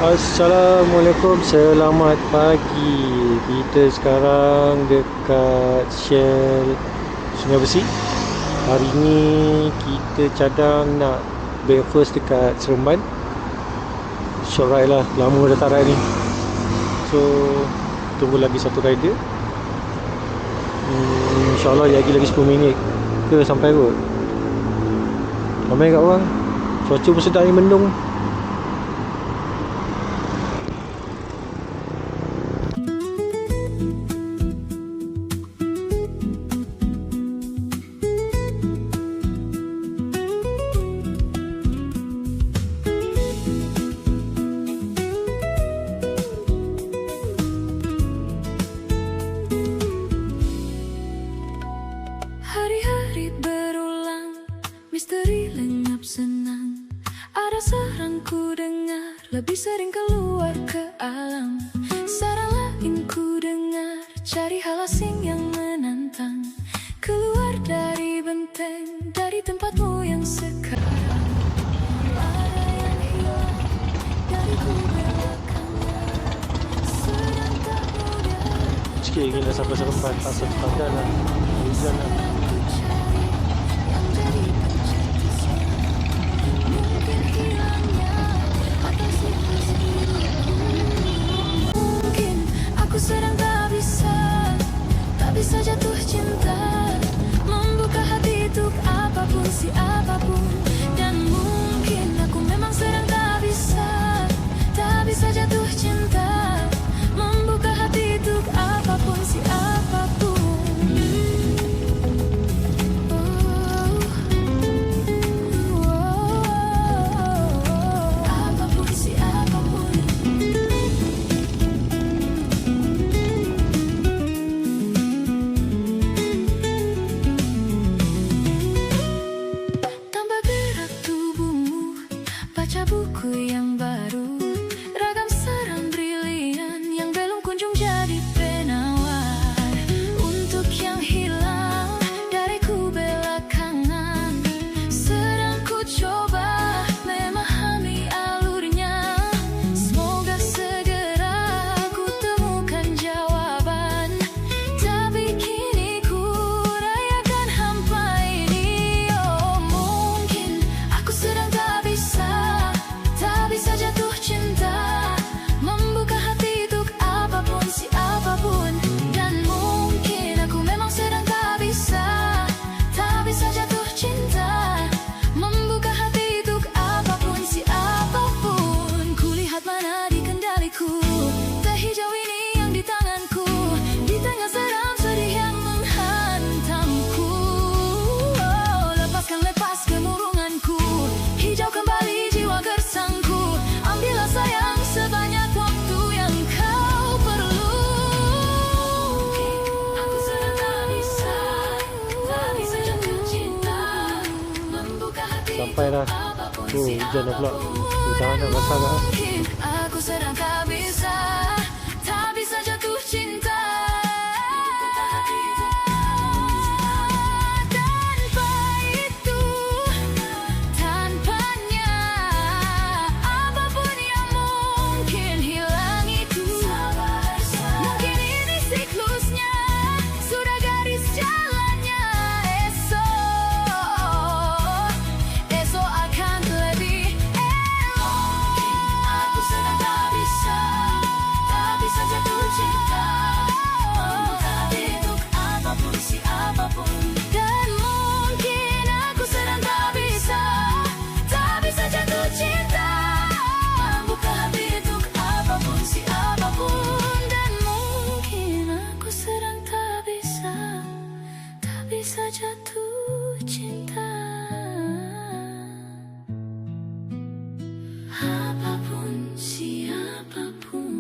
Assalamualaikum, selamat pagi. Kita sekarang dekat Shell Sungai Besi. Hari ni kita cadang nak breakfast dekat Seremban. Short ride lah, lama dah tak ride ni. So, tunggu lagi satu rider. InsyaAllah lagi 10 minit ke sampai kot. Ramai kat orang. Cuaca pun sedap ni, mendung. Hari-hari berulang, misteri lenyap senang. Ada saran ku dengar, lebih sering keluar ke alam. Saran lain ku dengar, cari hal asing yang menantang. Keluar dari benteng, dari tempatmu yang sekarang. Ada yang hilang dari ku belakangnya, sedang tak mudah. Sikit lagi dah sampai Seremban, tak sepadan lah. Hujan lah. Mungkin aku sedang tak bisa jatuh cinta, membuka hati untuk apapun, siapapun. Dan mungkin aku memang sedang tak bisa jatuh cinta, membuka hati untuk apapun, siapapun. Apapun, siapapun. Tambah gerak tubuhmu, baca buku yang baru, ragam saran brilian yang belum kunjung jadi penawar. Untuk yang hilang dariku belakangan, sedang ku coba memahami alurnya. Semoga segera ku temukan jawaban, tapi kini ku rayakan hampa ini. Oh, mungkin aku sedang tak bisa jatuh cinta, membuka hati untuk apapun, siapapun. Dan mungkin aku memang sedang tak bisa jatuh cinta, membuka hati untuk apapun, siapapun. Kulihat mana di kendaliku, teh hijau ini yang di tanganku, di tengah seram sedih yang menghantamku. Oh, lepas kemurunganku, hijau kembali jiwa gersangku. Ambillah sayang sebanyak waktu yang kau perlu. Aku sedang tak bisa jatuh cinta, membuka hati Sampai dah. apapun, Oh, hujan dah pula. siapapun. Hujan dah basah dah. Mungkin aku sedang tak bisa jatuh cinta. Tanpa itu, tanpanya, apapun yang mungkin hilang itu. Mungkin ini siklusnya, sudah garis jalannya. Esok akan lebih elok. Aku sedang tak bisa jatuh cinta, membuka hati untuk apapun, siapapun. Dan mungkin aku sedang tak bisa jatuh cinta, membuka hati untuk apapun, siapapun. Dan mungkin aku sedang tak bisa jatuh cinta, apapun, siapapun.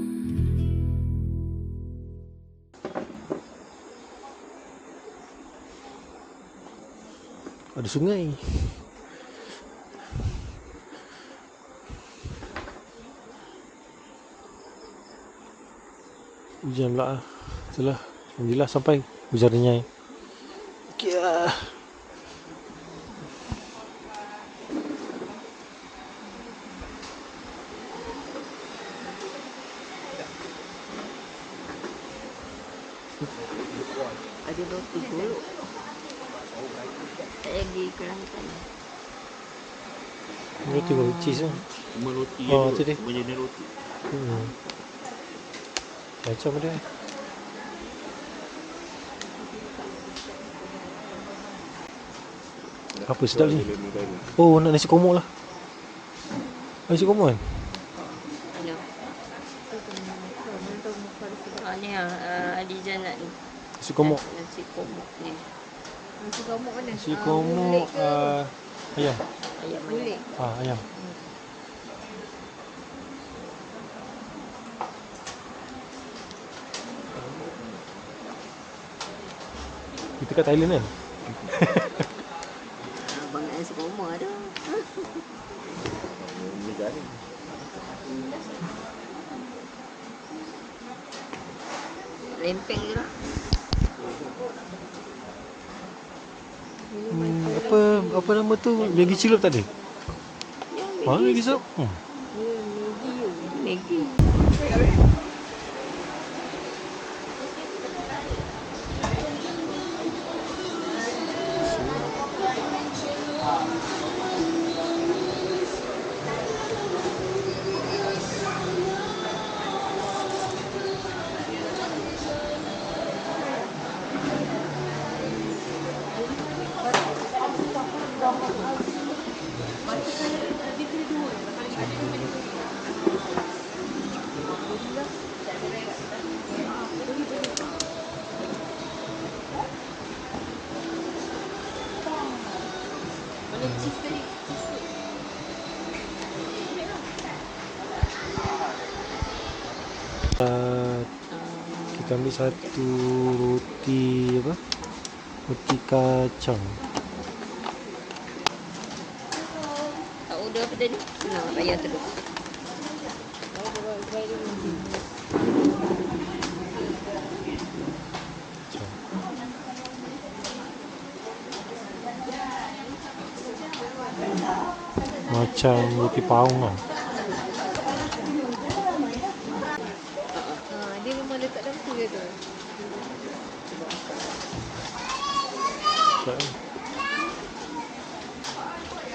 Ada sungai. Hujan pula lah. Itulah, alhamdulillah sampai. Hujan renyai. Okay lah. Ada roti buruk. Tak lagi Kelantan. Roti goreng cheese lah. Cuma roti Oh, je tu dia. Cuma jenis roti. Macam dia. Apa sedap ni? Oh, nak nasi komok lah. Nasi komok kan? Mana? Ni Aliza nak ni. Nasi komok. Nasi komok ni. Nasi komok mana? Nasi komok ayam. Ayam Bulik. Ayam. Kita kat Thailand kan? Abang nak nasi komok ada. Lempeng je lah. Apa nama tu? Maggi celup tak ada? Mana Maggi celup? Maggi. Kita ambil satu roti apa? Roti kacang. Tak order apa tadi? Nak bayar terus. Macam roti paung lah. Dia memang letak dalam tu je tu.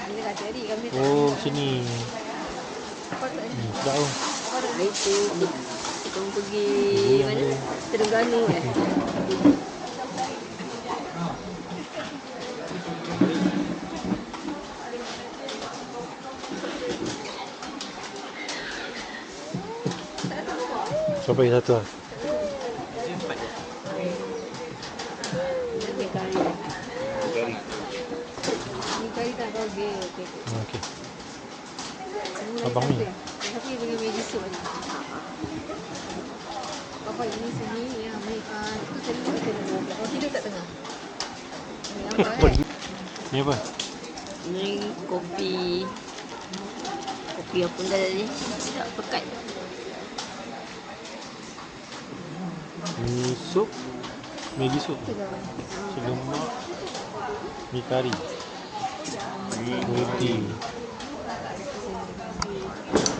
Bila kat hari kami tak Oh, sini. apa tak ni. Sedap tu. Hari tu kita pergi Yang mana? dia. Terengganu Coba yang satu lah. Ni kari. Ni kari tak kau ge. Okey. Okey. Semua Abang ni. Tapi dengan Maggi soup ni. Apa ini sini yang itu sini kita tengah. Kau tidur tak tengah? Ni apa Ni apa? Ni kopi. Kopi apa dah tadi? Tak pekat. Mi sup. Maggi sup. Lemak. Mi kari. Roti.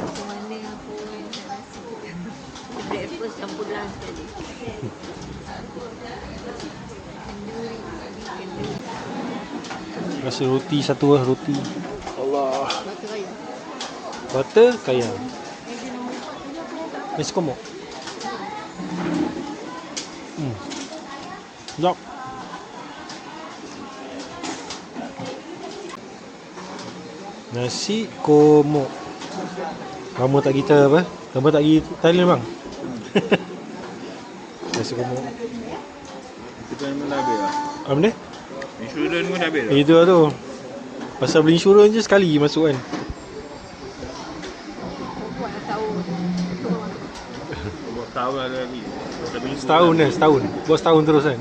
Macam mana aku nak nasi. Breakfast campur lunch tadi. Rasa roti satu lah, roti. Allah. Batu raya. Butter kaya. Nasi komok. Sedap. Nasi komok. Lama tak kita apa? Lama tak pergi Thailand bang? Nasi komok. Kita memang dah habis lah. Apa benda? Insurans pun dah habis lah. Itu lah tu. Pasal beli insurans je sekali masuk kan. Buat nak tahu. Buat tahun ada lagi. Setahun dah, setahun. Buat setahun terus kan.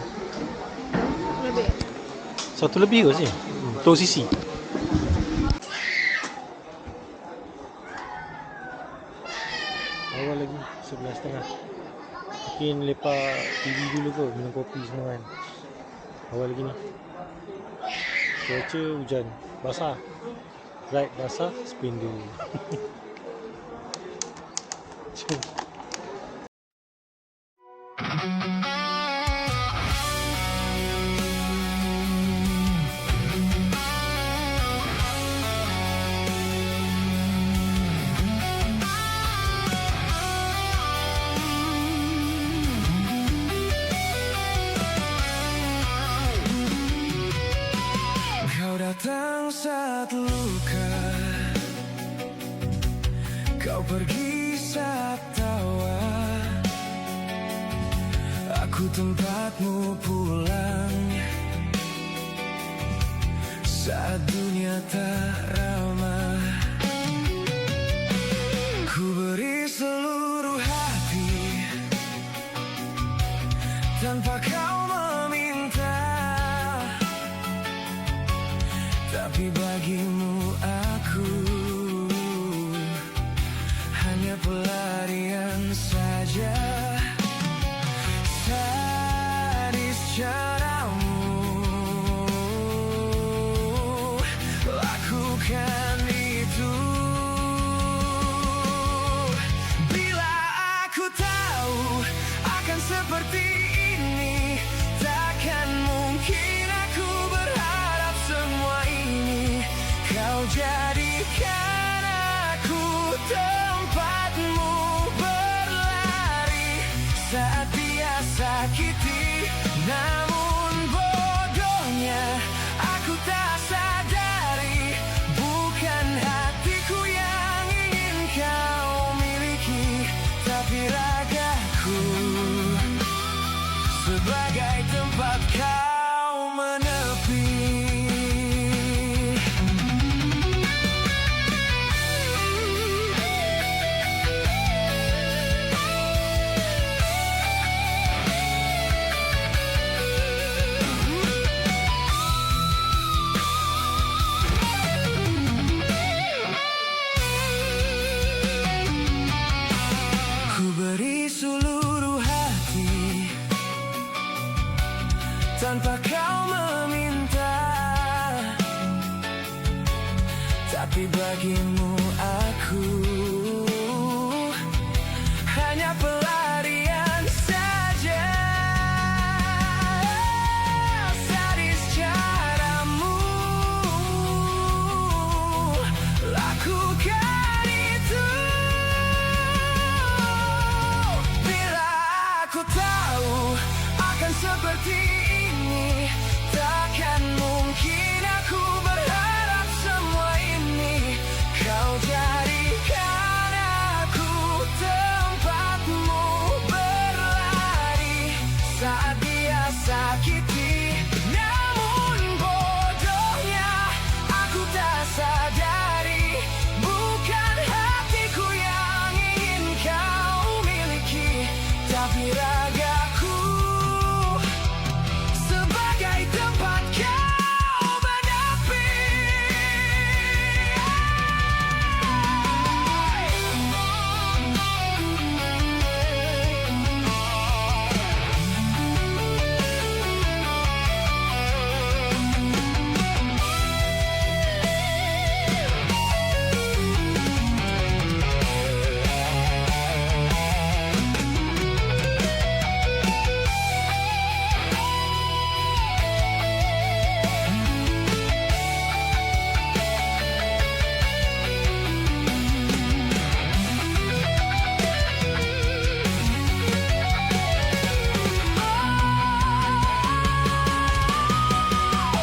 Lebih. Satu lebih kot sini. Tok sisi. Awal lagi 11.30. Mungkin lepak TV dulu kot, minum kopi semua kan. Awal lagi ni. Cuaca hujan, basah. Ride basah, spin dulu. Jom. saat luka, kau pergi saat tawa, aku tempatmu pulang saat dunia tak ramah. Ku beri seluruh hati tanpa kau meminta, tapi bagimu aku hanya pelarian saja. Sadis caramu lakukan itu. Bila aku tahu akan seperti ini, takkan mungkin aku berharap semua ini. Kau jadikan aku tempatmu berlari saat dia sakiti. Namun bodohnya aku tak sadari, bukan hatiku yang ingin kau miliki, tapi ragaku sebagai tempat kau menepi. Ku beri seluruh hati tanpa kau meminta, tapi bagimu aku hanya pelarian saja. Sadis caramu lakukan itu. Bila aku tahu akan seperti ini, takkan mungkin aku berharap semua ini. Kau jadikan aku tempatmu berlari saat dia sakiti. Namun bodohnya aku tak sadari, bukan hatiku yang ingin kau miliki, tapi ragaku sebagai tempat kau menepi.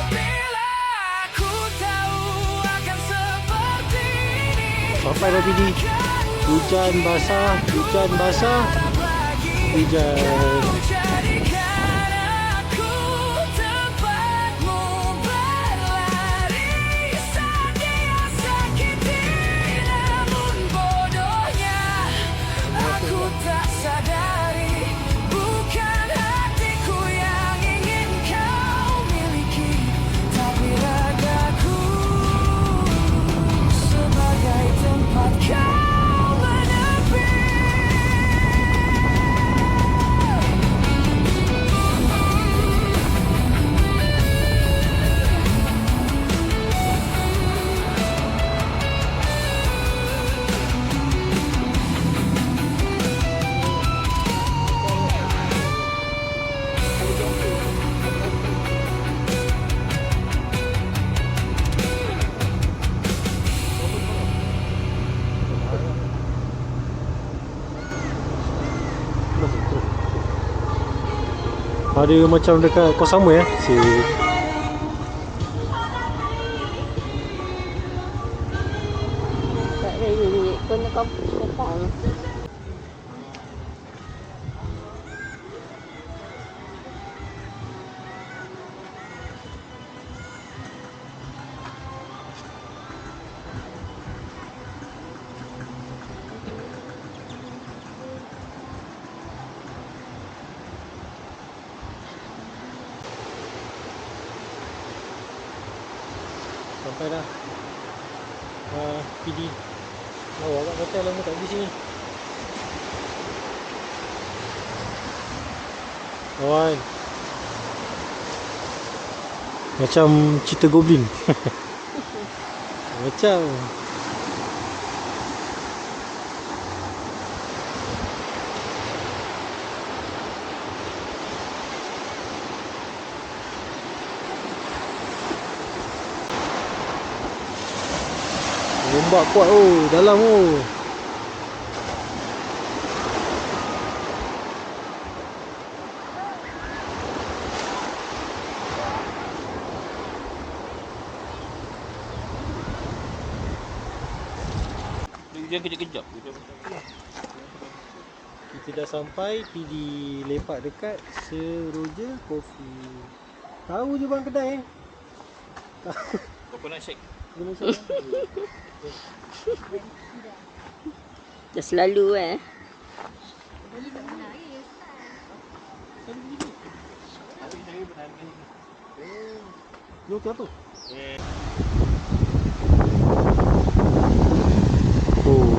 Bila aku tahu akan seperti ini, Sampai dah Bidi. Hujan basah, hujan basah, hujan. jadikan aku tempatmu berlari saat dia sakiti. Namun bodohnya aku tak sadari, bukan hatiku yang ingin kau miliki, tapi ragaku sebagai tempat kau menepi. Ada macam dekat kos sama ya. Si kopong. Sampai dah PD. Awak kat hotel lama tak pergi sini. Kawan, macam cerita Goblin. Macam ombak kuat dalam Dia kejap-kejap. Kita dah sampai di lepak dekat Seroja Coffee. Tahu je bang kedai. Coconut shake. Dah selalu Lu kenapa?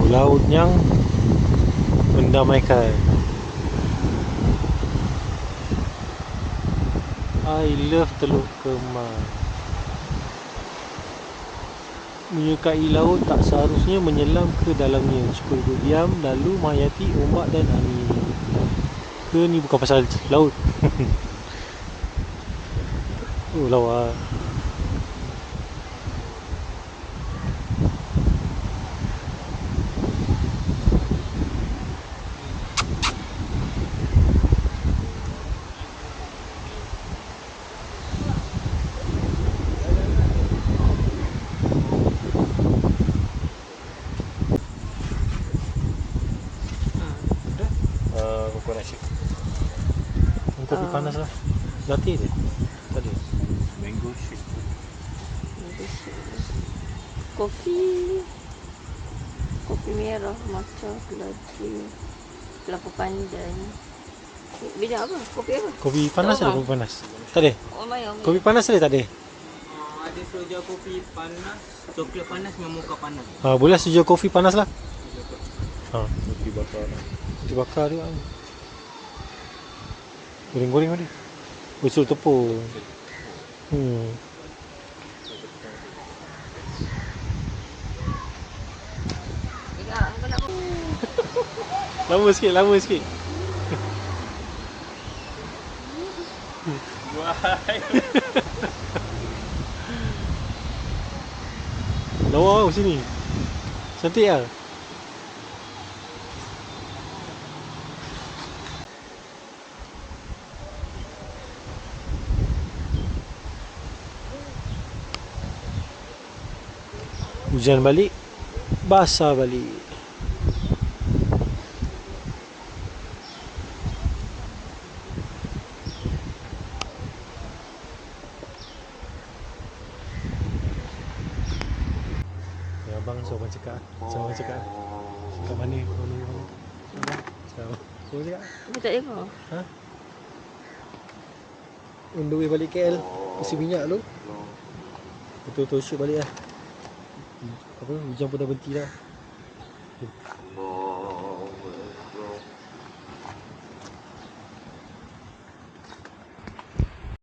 Laut yang mendamaikan. I love Teluk Kemang. Menyukai laut tak seharusnya menyelam ke dalamnya. Cukup duduk diam lalu menghayati ombak dan angin. Ke ni bukan pasal laut. Lawa. Coconut shake. Kopi panas lah. Latte dia? Tak ada. Mango shake. Kopi merah, matcha, latte, kelapa pandan. Bidang apa? Kopi apa? Kopi panas Tak ada faham. kopi panas? Tak ada? Oh, bayar. Kopi panas ada tak ada? Ada selujar kopi panas, coklat panas dengan mocha panas. Boleh sejuk kopi panas lah. Roti bakar. Roti bakar dia. Goreng-goreng ada. Usul tepung. Lama sikit. Lawa sini. Cantik lah. Hujan balik, basah balik. Abang seorang cakap. Kat mana? Seorang cakap. Apa tak jaga? On the way balik KL, isi minyak tu. Betul-betul shoot balik lah. Hujan pun dah berhenti dah.